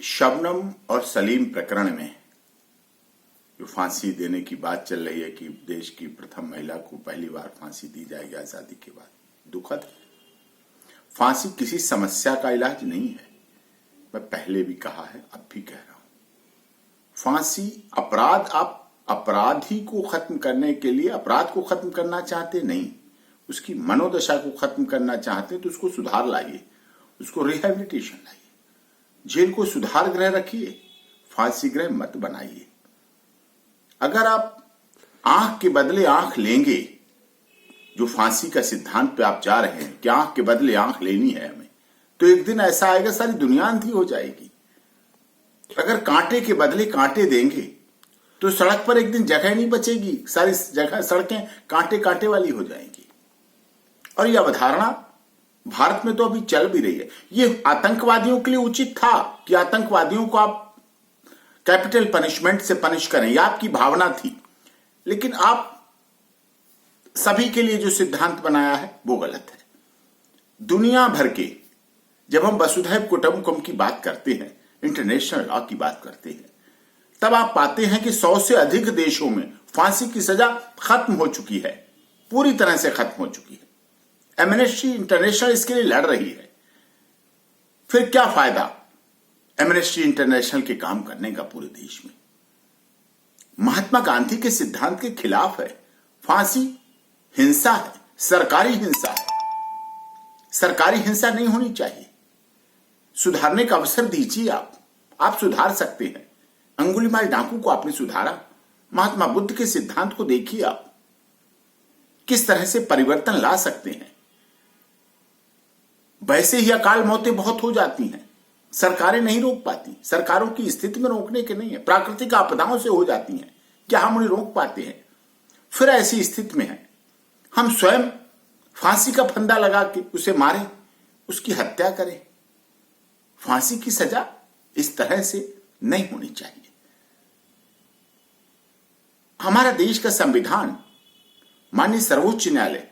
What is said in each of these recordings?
शबनम और सलीम प्रकरण में जो फांसी देने की बात चल रही है कि देश की प्रथम महिला को पहली बार फांसी दी जाएगी आजादी के बाद, दुखद है। फांसी किसी समस्या का इलाज नहीं है। मैं पहले भी कहा है, अब भी कह रहा हूं। फांसी अपराध, आप अपराधी को खत्म करने के लिए अपराध को खत्म करना चाहते नहीं, उसकी मनोदशा को खत्म करना चाहते तो उसको सुधार लाइए, उसको रिहेबिलिटेशन लाइए, जेल को सुधार गृह रखिए, फांसी गृह मत बनाइए। अगर आप आंख के बदले आंख लेंगे, जो फांसी का सिद्धांत पे आप जा रहे हैं कि आंख के बदले आंख लेनी है हमें, तो एक दिन ऐसा आएगा सारी दुनिया अंधी हो जाएगी। अगर कांटे के बदले कांटे देंगे तो सड़क पर एक दिन जगह नहीं बचेगी, सारी जगह सड़कें कांटे कांटे वाली हो जाएंगी। और यह अवधारणा भारत में तो अभी चल भी रही है। ये आतंकवादियों के लिए उचित था कि आतंकवादियों को आप कैपिटल पनिशमेंट से पनिश करें, यह आपकी भावना थी, लेकिन आप सभी के लिए जो सिद्धांत बनाया है वो गलत है। दुनिया भर के जब हम वसुधैव कुटुंबकम की बात करते हैं, इंटरनेशनल लॉ की बात करते हैं, तब आप पाते हैं कि 100 से अधिक देशों में फांसी की सजा खत्म हो चुकी है, पूरी तरह से खत्म हो चुकी है। एमनेस्टी इंटरनेशनल इसके लिए लड़ रही है। फिर क्या फायदा एमनेस्टी इंटरनेशनल के काम करने का पूरे देश में? महात्मा गांधी के सिद्धांत के खिलाफ है। फांसी हिंसा है, सरकारी हिंसा है। सरकारी हिंसा नहीं होनी चाहिए। सुधारने का अवसर दीजिए। आप सुधार सकते हैं। अंगुलीमाल डाकू को आपने सुधारा। महात्मा बुद्ध के सिद्धांत को देखिए, आप किस तरह से परिवर्तन ला सकते हैं। वैसे ही अकाल मौतें बहुत हो जाती हैं, सरकारें नहीं रोक पाती। सरकारों की स्थिति में रोकने के नहीं है, प्राकृतिक आपदाओं से हो जाती हैं, क्या हम उन्हें रोक पाते हैं? फिर ऐसी स्थिति में है हम स्वयं फांसी का फंदा लगा के उसे मारें, उसकी हत्या करें। फांसी की सजा इस तरह से नहीं होनी चाहिए। हमारा देश का संविधान, माननीय सर्वोच्च न्यायालय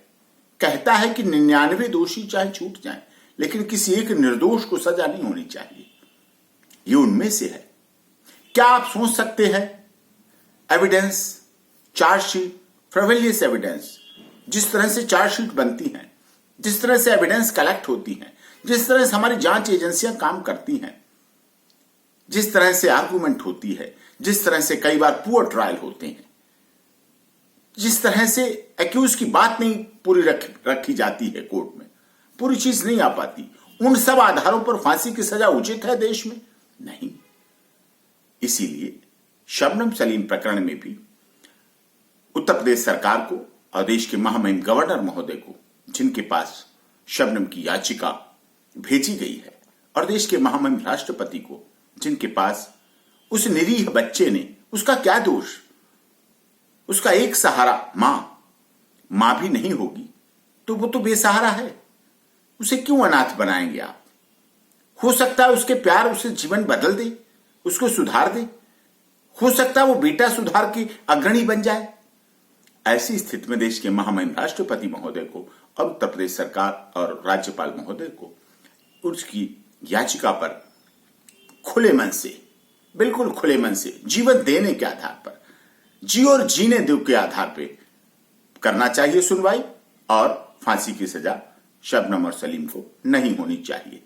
कहता है कि 99 दोषी चाहे छूट जाएं, लेकिन किसी एक निर्दोष को सजा नहीं होनी चाहिए। ये उनमें से है। क्या आप सोच सकते हैं एविडेंस, चार्जशीट, फ्रिवोलियस एविडेंस, जिस तरह से चार्जशीट बनती हैं, जिस तरह से एविडेंस कलेक्ट होती हैं, जिस तरह से हमारी जांच एजेंसियां काम करती हैं, जिस तरह से आर्गुमेंट होती है, जिस तरह से कई बार पुअर ट्रायल होते हैं, जिस तरह से एक्यूज की बात नहीं पूरी रखी जाती है कोर्ट में, पूरी चीज नहीं आ पाती, उन सब आधारों पर फांसी की सजा उचित है देश में? नहीं। इसीलिए शबनम सलीम प्रकरण में भी उत्तर प्रदेश सरकार को और देश के महामहिम गवर्नर महोदय को, जिनके पास शबनम की याचिका भेजी गई है, और देश के महामहिम राष्ट्रपति को, जिनके पास उस निरीह बच्चे ने, उसका क्या दोष? उसका एक सहारा मां भी नहीं होगी तो वो तो बेसहारा है। उसे क्यों अनाथ बनाएंगे आप? हो सकता है उसके प्यार उसे जीवन बदल दे, उसको सुधार दे। हो सकता है वो बेटा सुधार की अग्रणी बन जाए। ऐसी स्थिति में देश के महामहिम राष्ट्रपति महोदय को और उत्तर प्रदेश सरकार और राज्यपाल महोदय को उसकी याचिका पर खुले मन से, बिल्कुल खुले मन से, जीवन देने के आधार पर, जी और जीने दो के आधार पे करना चाहिए सुनवाई, और फांसी की सजा शबनम और सलीम को नहीं होनी चाहिए।